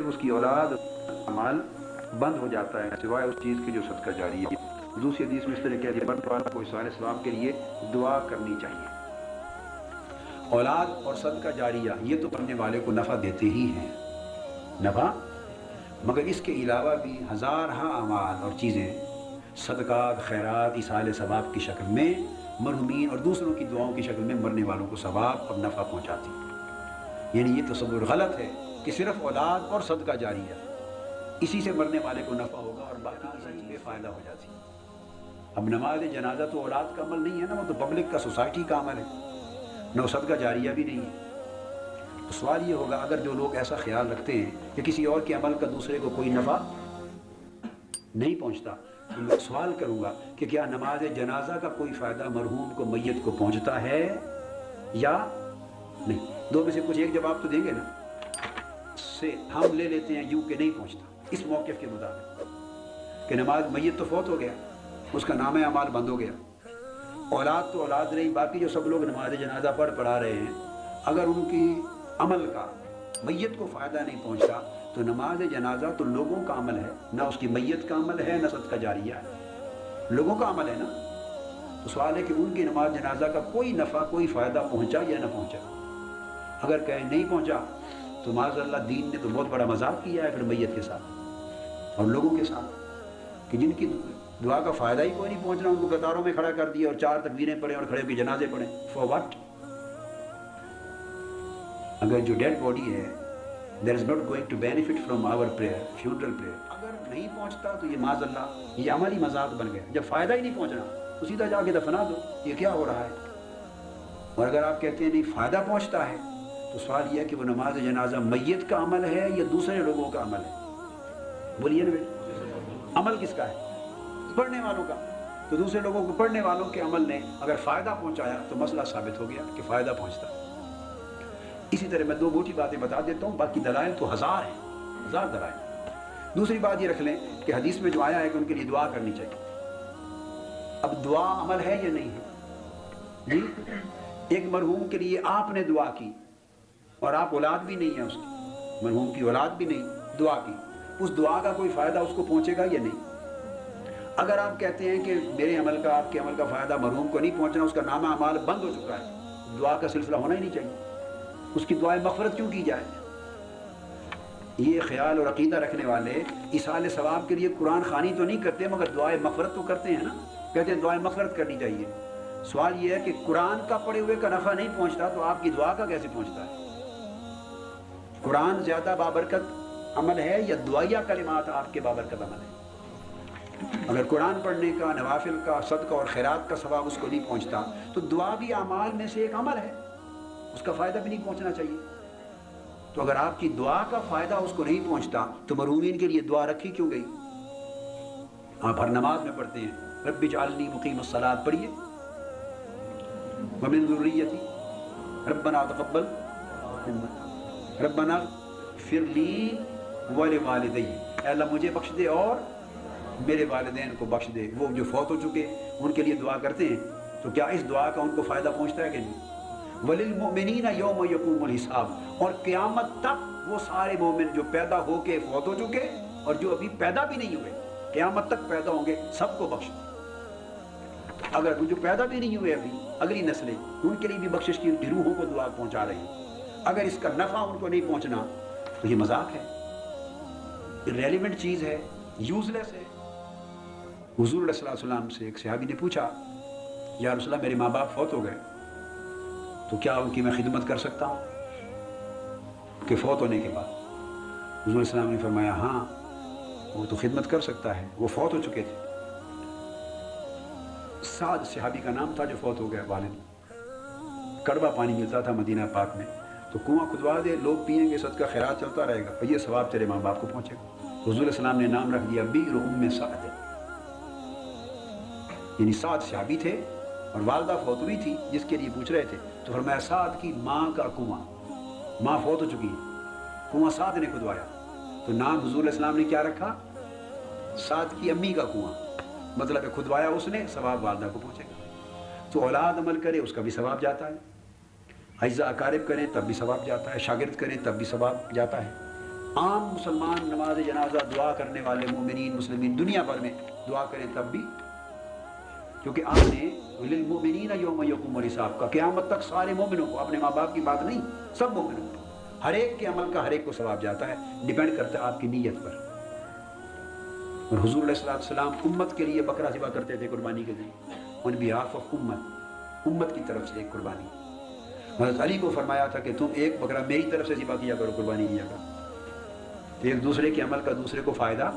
پھر اس کی اولاد مال بند ہو جاتا ہے سوائے اس چیز کی جو صدقہ جاری ہے۔ دوسری حدیث میں اس طرح کہہ دیا مرنے والا کو سارے ثواب کے لیے دعا کرنی چاہیے۔ اولاد اور صدقہ جاریہ یہ تو پڑھنے والے کو نفع دیتے ہی ہیں، نفع، مگر اس کے علاوہ بھی ہزارہ اعمال اور چیزیں صدقات، خیرات، ایصال ثواب کی شکل میں مرحومین اور دوسروں کی دعاؤں کی شکل میں مرنے والوں کو ثواب اور نفع پہنچاتی ہیں۔ یعنی یہ تصور غلط ہے کہ صرف اولاد اور صدقہ جاریہ اسی سے مرنے والے کو نفع ہوگا اور باقی کسی چیز پہ فائدہ ہو جاتی ہے۔ اب نماز جنازہ تو اولاد کا عمل نہیں ہے نا، وہ تو پبلک کا، سوسائٹی کا عمل ہے، نہ صدقہ جاریہ بھی نہیں ہے۔ تو سوال یہ ہوگا اگر جو لوگ ایسا خیال رکھتے ہیں کہ کسی اور کے عمل کا دوسرے کو کوئی نفع نہیں پہنچتا، تو میں سوال کروں گا کہ کیا نماز جنازہ کا کوئی فائدہ مرحوم کو، میت کو پہنچتا ہے یا نہیں؟ دو میں سے کچھ ایک جواب تو دیں گے نا۔ سے ہم لے لیتے ہیں یوں کہ نہیں پہنچتا اس موقف کے مطابق کہ نماز، میت تو فوت ہو گیا، اس کا نام اعمال بند ہو گیا، اولاد تو اولاد رہی، باقی جو سب لوگ نماز جنازہ پڑھا رہے ہیں، اگر ان کی عمل کا میت کو فائدہ نہیں پہنچتا تو نماز جنازہ تو لوگوں کا عمل ہے، نہ اس کی میت کا عمل ہے، نہ صدقہ جاریہ ہے، لوگوں کا عمل ہے نا۔ تو سوال ہے کہ ان کی نماز جنازہ کا کوئی نفع، کوئی فائدہ پہنچا یا نہ پہنچا؟ اگر کہیں نہیں پہنچا تو معاذ اللہ دین نے تو بہت بڑا مذاق کیا ہے پھر میت کے ساتھ اور لوگوں کے ساتھ کہ جن کی دعا کا فائدہ ہی کوئی نہیں پہنچنا، ان کو قطاروں میں کھڑا کر دیا اور 4 تکبیریں پڑھیں اور کھڑے ہو کے جنازے پڑھیں، فور واٹ؟ اگر جو ڈیڈ باڈی ہے there is not going to benefit from our prayer, funeral prayer، اگر نہیں پہنچتا تو یہ معاذ اللہ یہ عملی مذاق بن گیا۔ جب فائدہ ہی نہیں پہنچنا تو سیدھا جا کے دفنا دو، یہ کیا ہو رہا ہے؟ اور اگر آپ کہتے ہیں نہیں فائدہ پہنچتا ہے تو سوال یہ ہے کہ وہ نماز جنازہ میت کا عمل ہے یا دوسرے لوگوں کا عمل ہے؟ بولیے نا بیٹا، عمل کس کا ہے؟ پڑھنے والوں کا۔ تو دوسرے لوگوں کو پڑھنے والوں کے عمل نے اگر فائدہ پہنچایا تو مسئلہ ثابت ہو گیا کہ فائدہ پہنچتا ہے۔ اسی طرح میں 2 موٹی باتیں بتا دیتا ہوں، باقی دلائل تو ہزار ہیں، ہزار دلائل۔ دوسری بات یہ رکھ لیں کہ حدیث میں جو آیا ہے کہ ان کے لیے دعا کرنی چاہیے۔ اب دعا عمل ہے یا نہیں ہے؟ جی، ایک مرحوم کے لیے آپ نے دعا کی اور آپ اولاد بھی نہیں ہے اس کی، مرحوم کی اولاد بھی نہیں، دعا کی، اس دعا کا کوئی فائدہ اس کو پہنچے گا یا نہیں؟ اگر آپ کہتے ہیں کہ میرے عمل کا، آپ کے عمل کا فائدہ مرحوم کو نہیں پہنچنا، اس کا نامہ اعمال بند ہو چکا ہے، دعا کا سلسلہ ہونا ہی نہیں چاہیے، اس کی دعائیں مغفرت کیوں کی جائے؟ یہ خیال اور عقیدہ رکھنے والے ایصال ثواب کے لیے قرآن خوانی تو نہیں کرتے مگر دعائیں مغفرت تو کرتے ہیں نا، کہتے ہیں دعائیں مغفرت کرنی چاہیے۔ سوال یہ ہے کہ قرآن کا پڑھے ہوئے کا نفع نہیں پہنچتا تو آپ کی دعا کا کیسے پہنچتا ہے؟ قرآن زیادہ بابرکت عمل ہے یا دعائیہ کلمات آپ کے بابرکت عمل ہے؟ اگر قرآن پڑھنے کا، نوافل کا، صدقہ اور خیرات کا ثواب اس کو نہیں پہنچتا تو دعا بھی اعمال میں سے ایک عمل ہے، اس کا فائدہ بھی نہیں پہنچنا چاہیے۔ تو اگر آپ کی دعا کا فائدہ اس کو نہیں پہنچتا تو مرحومین کے لیے دعا رکھی کیوں گئی؟ آپ ہر نماز میں پڑھتے ہیں رب اجعلنی مقیم الصلاۃ، پڑھیے، ومن ذریتی ربنا تقبل ربنا اغفر لی ولوالدی، اے اللہ مجھے بخش دے اور میرے والدین کو بخش دے۔ وہ جو فوت ہو چکے ان کے لیے دعا کرتے ہیں، تو کیا اس دعا کا ان کو فائدہ پہنچتا ہے کہ نہیں؟ وَلِلْمُؤْمِنِينَ يَوْمَ يَقُومُ الْحِسَابُ، اور قیامت تک وہ سارے مومن جو پیدا ہو کے فوت ہو چکے اور جو ابھی پیدا بھی نہیں ہوئے، قیامت تک پیدا ہوں گے، سب کو بخش دے۔ اگر وہ جو پیدا بھی نہیں ہوئے ابھی، اگلی نسلیں، ان کے لیے بھی بخشش کی، ان کی روحوں کو دعا پہنچا رہے ہیں۔ اگر اس کا نفع ان کو نہیں پہنچنا تو یہ مذاق ہے، ریلیونٹ چیز ہے، یوز لیس ہے۔ حضور علیہ السلام سے ایک صحابی نے پوچھا، یا رسول اللہ میرے ماں باپ فوت ہو گئے تو کیا ان کی میں خدمت کر سکتا ہوں کہ فوت ہونے کے بعد؟ حضور علیہ السلام نے فرمایا ہاں وہ تو خدمت کر سکتا ہے، وہ فوت ہو چکے تھے۔ سعد صحابی کا نام تھا جو فوت ہو گیا، والد، کڑوا پانی ملتا تھا مدینہ پاک میں، تو کنواں کھدوا دے، لوگ پئیں گے، صدقہ خیرات چلتا رہے گا اور یہ ثواب تیرے ماں باپ کو پہنچے گا۔ حضور علیہ السلام نے نام رکھ دیا بئر ام سعد، یعنی سعد صحابی تھے اور والدہ فوت ہوئی تھی جس کے لیے پوچھ رہے تھے، تو فرمایا سعد کی ماں کا کنواں، ماں فوت ہو چکی ہے، کنواں سعد نے کھدوایا، تو نام حضور علیہ السلام نے کیا رکھا؟ سعد کی امی کا کنواں، مطلب ہے کھدوایا اس نے، ثواب والدہ کو پہنچے گا۔ تو اولاد عمل کرے اس کا بھی ثواب جاتا ہے، اعزاء اقارب کریں تب بھی ثواب جاتا ہے، شاگرد کریں تب بھی ثواب جاتا ہے۔ عام مسلمان نماز جنازہ دعا کرنے والے مومنین مسلمین دنیا بھر میں دعا کریں تب بھی، کیونکہ آپ نے للمؤمنین یوم یقوم الحساب کا، قیامت تک سارے مومنوں کو، اپنے ماں باپ کی بات نہیں، سب مومنوں کو، ہر ایک کے عمل کا ہر ایک کو ثواب جاتا ہے، ڈیپینڈ کرتا ہے آپ کی نیت پر۔ اور حضور علیہ السلام امت کے لیے بکرا ذبح کرتے تھے قربانی کے لیے، ان بیہاف آف امت کی طرف سے ایک قربانی۔ حضرت علی کو فرمایا تھا کہ تم ایک بکرا میری طرف سے ذبح کیا کرو، قربانی کیا کرو، تو ایک دوسرے کے عمل کا دوسرے کو فائدہ